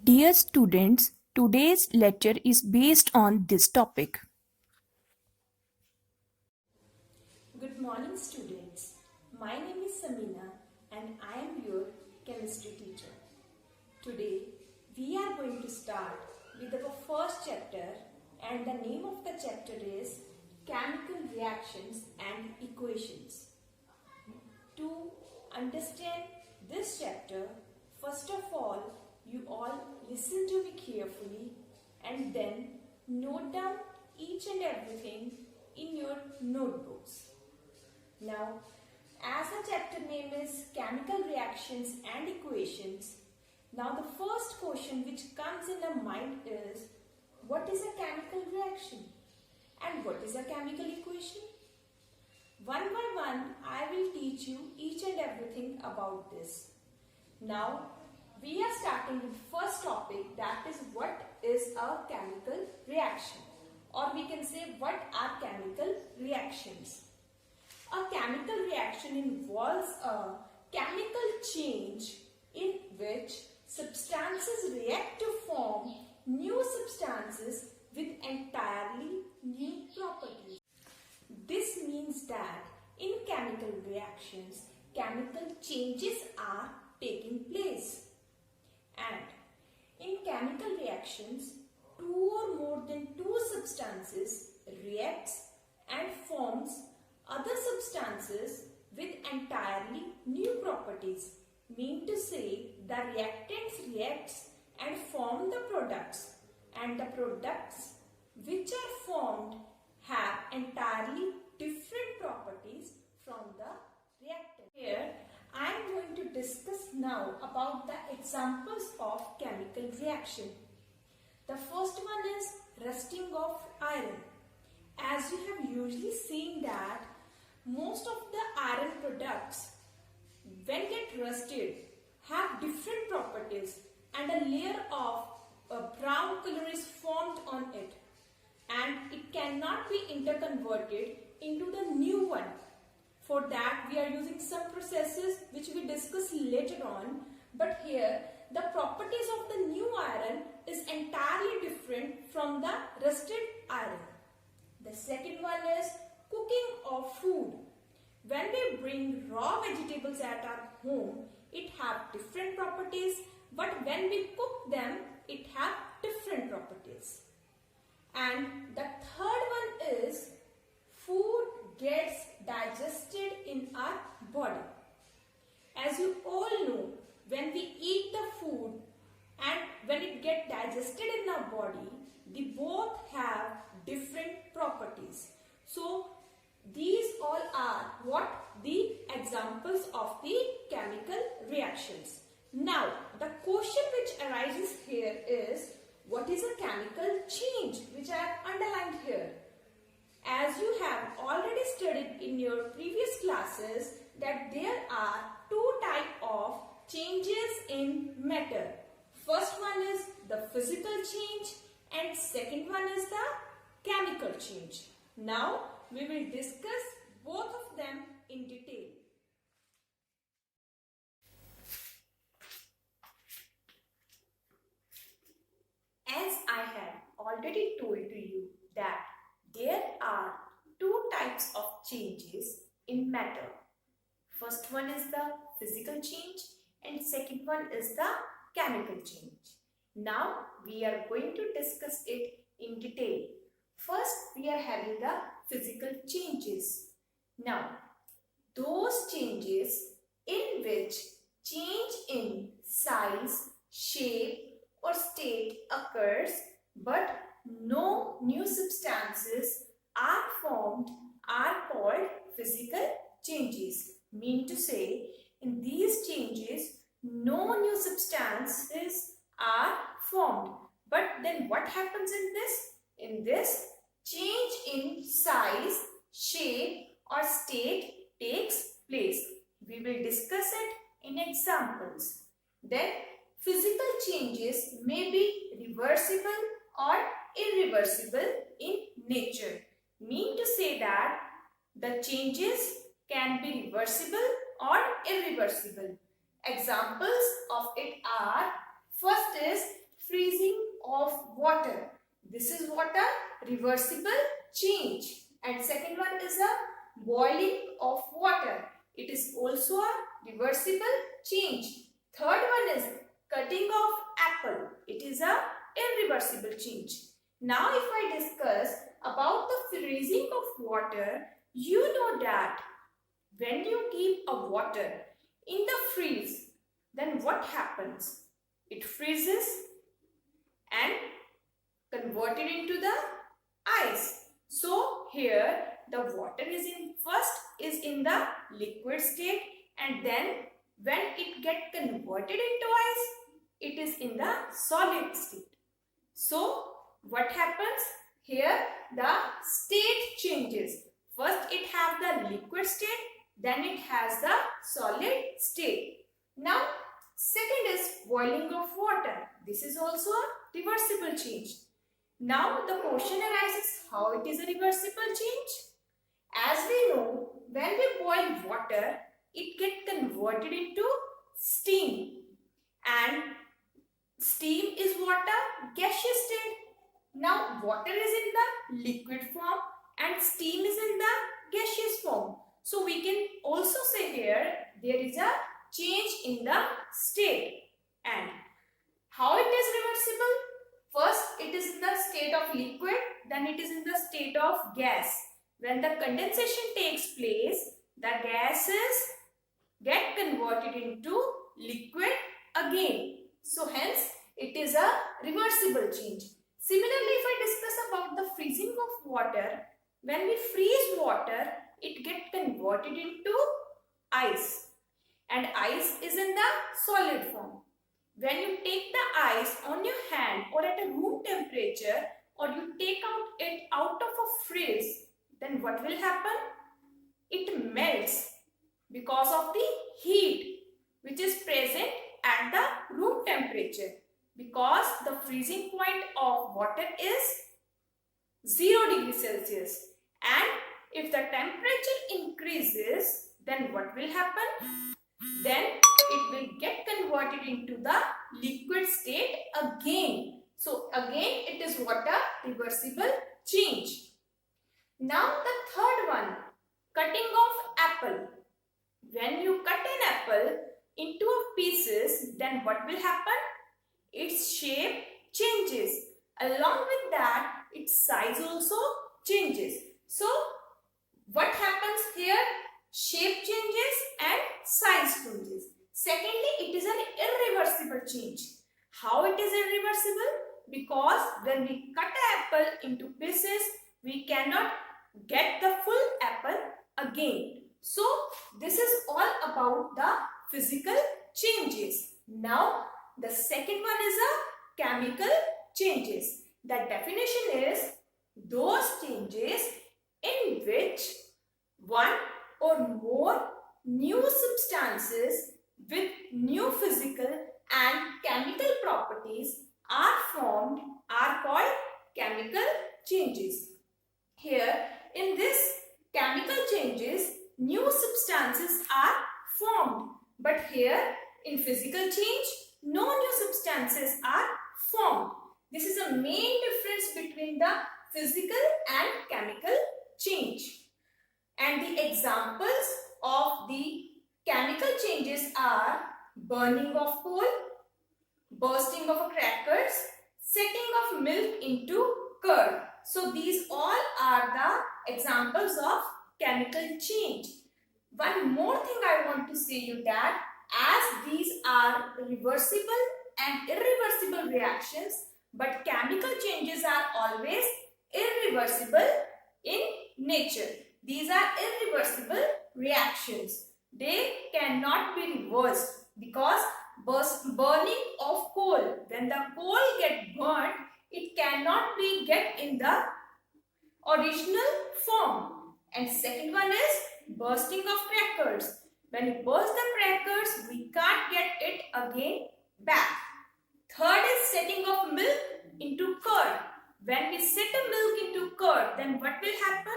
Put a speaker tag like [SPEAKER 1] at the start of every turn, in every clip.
[SPEAKER 1] Dear students, today's lecture is based on this topic.
[SPEAKER 2] Good morning, students. My name is Samina and I am your chemistry teacher. Today, we are going to start with our first chapter, and the name of the chapter is Chemical Reactions and Equations. To understand this chapter, first of all, you all listen to me carefully and then note down each and everything in your notebooks. Now, as the chapter name is Chemical Reactions and Equations, now the first question which comes in the mind is, what is a chemical reaction and what is a chemical equation? One by one, I will teach you each and everything about this. Now, we are starting with first topic, that is what is a chemical reaction, or we can say what are chemical reactions. A chemical reaction involves a chemical change in which substances react to form new substances with entirely new properties. This means that in chemical reactions, chemical changes are taking place. And in chemical reactions, two or more than two substances reacts and forms other substances with entirely new properties. Mean to say, the reactants reacts and form the products, and the products which are formed have entirely different properties from the reactant. Here I am going to discuss now about the examples of chemical reaction. The first one is rusting of iron. As you have usually seen that most of the iron products, when get rusted, have different properties and a layer of brown color is formed on it, and it cannot be interconverted into the new one. For that we are using some processes which we discuss later on, but here the properties of the new iron is entirely different from the rusted iron. The second one is cooking of food. When we bring raw vegetables at our home, it have different properties, but when we cook them, it have different properties. And the third one is food gets digested in our body. As you all know, when we eat the food and when it gets digested in our body, they both have different properties. So these all are what the examples of the chemical reactions. Now the question which arises here is, what is a chemical change, which I have underlined here. As you have already studied in your previous classes that there are two types of changes in matter. First one is the physical change and second one is the chemical change. Now we will discuss both of them in detail. As I have already told to you that there are two types of changes in matter. First one is the physical change and second one is the chemical change. Now we are going to discuss it in detail. First we are having the physical changes. Now those changes in which change in size, shape or state occurs but no new substances are formed are called physical changes. Mean to say, in these changes no new substances are formed. But then what happens in this? In this, change in size, shape or state takes place. We will discuss it in examples. Then physical changes may be reversible or irreversible in nature. Mean to say that the changes can be reversible or irreversible. Examples of it are, first is of water. This is what a reversible change. And second one is a boiling of water. It is also a reversible change. Third one is cutting of apple. It is a irreversible change. Now if I discuss about the freezing of water, you know that when you keep a water in the freeze, then what happens? It freezes and converted into the ice. So here the water is in the liquid state, and then when it get converted into ice, it is in the solid state. So what happens? Here the state changes. First it has the liquid state, then it has the solid state. Now second is boiling of water. This is also a reversible change. Now the question arises, how it is a reversible change? As we know, when we boil water, it gets converted into steam, and steam is what? A gaseous state. Now water is in the liquid form and steam is in the gaseous form. So we can also say here there is a change in the state. And how it is reversible? First it is in the state of liquid, then it is in the state of gas. When the condensation takes place, the gases get converted into liquid again. So hence it is a reversible change. Similarly, if I discuss about the freezing of water, when we freeze water, it gets converted into ice, and ice is in the solid form. When you take the ice on your hand or at a room temperature, or you take it out of a freeze, then what will happen? It melts because of the heat which is present at the room temperature, because the freezing point of water is 0 degrees Celsius. And if the temperature increases, then what will happen? Then it will get converted into the liquid state again. So again it is what? A reversible change. Now the third one, cutting of apple. When you cut an apple into pieces, then what will happen? Its shape changes. Along with that, its size also changes. So what happens here? Shape changes and size changes. Secondly, it is an irreversible change. How it is irreversible? Because when we cut an apple into pieces, we cannot get the full apple again. So this is all about the physical changes. Now the second one is a chemical changes. The definition is those changes in which one or more new substances with new physical and chemical properties are formed are called chemical changes. Here in this chemical changes, new substances are formed, but here in physical change, no new substances are formed. This is a main difference between the physical and chemical change. And the examples of the chemical changes are burning of coal, bursting of crackers, setting of milk into curd. So these all are the examples of chemical change. One more thing I want to say you that as these are reversible and irreversible reactions, but chemical changes are always irreversible in nature. These are irreversible reactions. They cannot be reversed because burning of coal, when the coal gets burnt, it cannot be get in the original form. And second one is bursting of crackers. When you burst the crackers, we can't get it again back. Third is setting of milk into curd. When we set a milk into curd, then what will happen?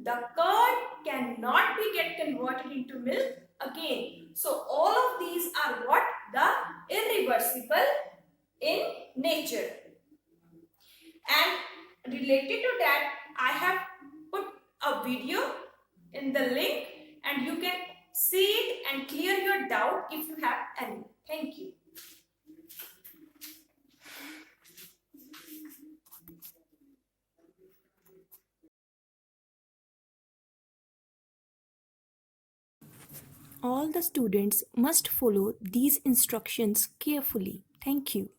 [SPEAKER 2] The curd cannot be get converted into milk again. So all of these are what? The irreversible in nature. And related to that, I have put a video in the link and you can see it and clear your doubt if you have any. Thank you.
[SPEAKER 1] All the students must follow these instructions carefully. Thank you.